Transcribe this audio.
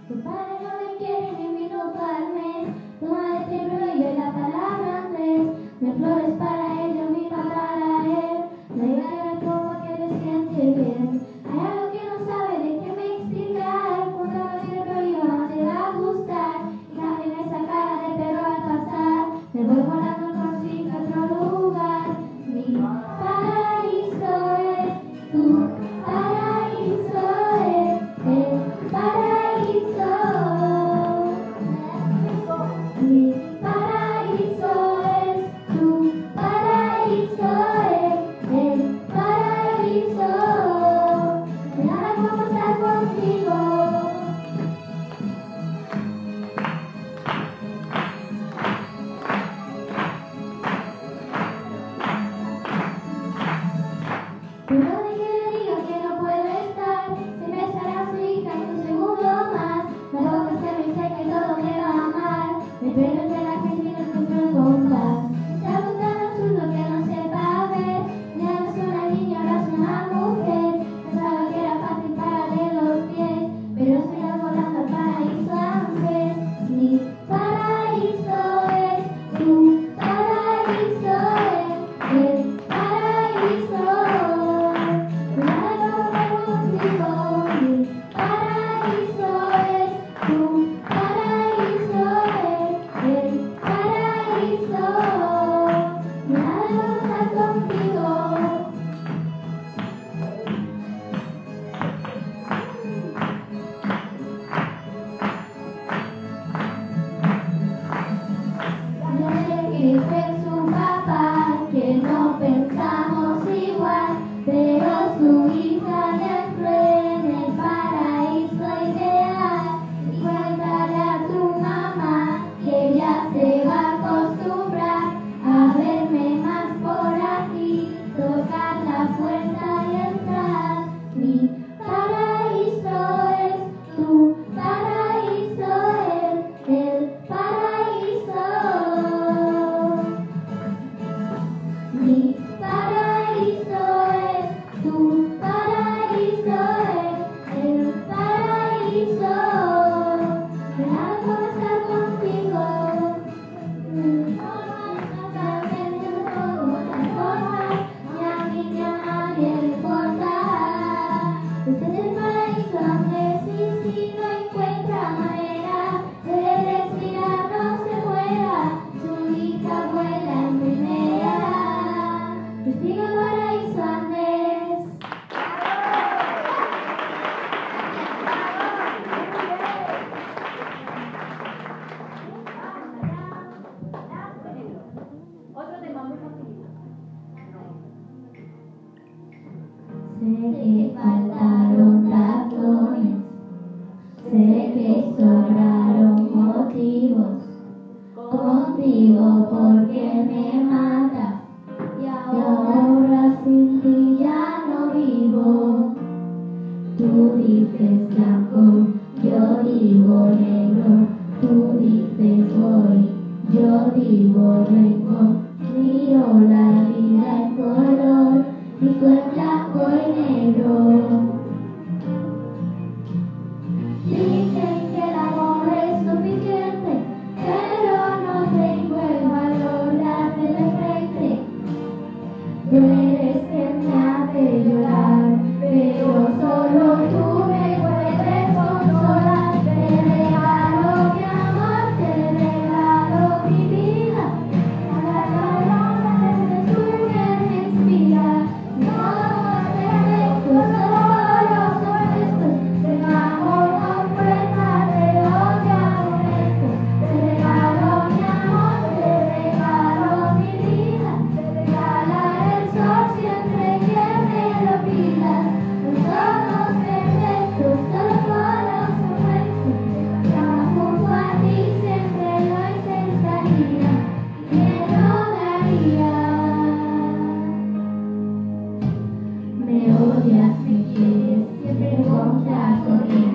Tu padre no me quiere ni un minuto al mes. Tu madre te prohíbe la palabra Andrés. No hay flores para ellos ni para él. No hay guerra como que le siente bien. Hay algo que no sabe, déjeme explicar. Cuando no te prohíba no te va a gustar. Y cambien esa cara de perro al pasar. Me voy volando con sí a otro lugar. Mi paraíso es tu paraíso es el paraíso. Mi paraíso es tu paraíso es el paraíso. Y ahora vamos a estar contigo. Pero de que le diga que no puedo estar, se me estará su hija en un segundo más. La boca se me dice que todo me va a amar. Me pierdo entre la gente y no encuentro el compás. Es algo tan absurdo que no sepa ver. Ya no es una niña, ahora es una mujer. Pensaba que era fácil pararle los pies, pero estoy volando al paraíso antes. Mi paraíso es tu paraíso es el paraíso. Es un papá que no pensamos igual, pero su hija le cree en el paraíso ideal. Y cuéntale a tu mamá que ella se va a acostumbrar a verme más por aquí, tocar la puerta y entrar. Mi paraíso es tu paraíso es el paraíso. Mi paraíso es tu paraíso es el paraíso. Me hago estar contigo. Haciendo todo otra cosa. Ni a mí ni a nadie le importa. Este es el paraíso Andrés y si no encuentra manera de respirar no se muera. Su hija vuela en primera. Testigo del paraíso Andrés. Otro tema muy facilito. Sé que faltaron razones, sé que sobraron motivos, contigo porque me matas. Y ahora sin ti ya no vivo. Tú dices blanco, yo digo negro. Tú dices voy, yo digo vengo. Miro la vida en color y tú en blanco y negro. Dicen que el amor es suficiente, pero no tengo el valor de hacerle frente. Tú eres quien me hace llorar, pero solo tú me puedes consolar. Te regalo mi amor, te regalo mi vida. Cada palabra que me inspira. No somos perfectos, solo somos estos. Te amo con fuerza, te odio aborrezco. Te regalo mi amor, te regalo mi vida. Te regalaré el sol siempre que me lo pidas. No somos perfectos, solo somos estos. Estar junto a ti siempre lo intentaría y me lo daría. Me odias, me quieres, siempre contra corriente.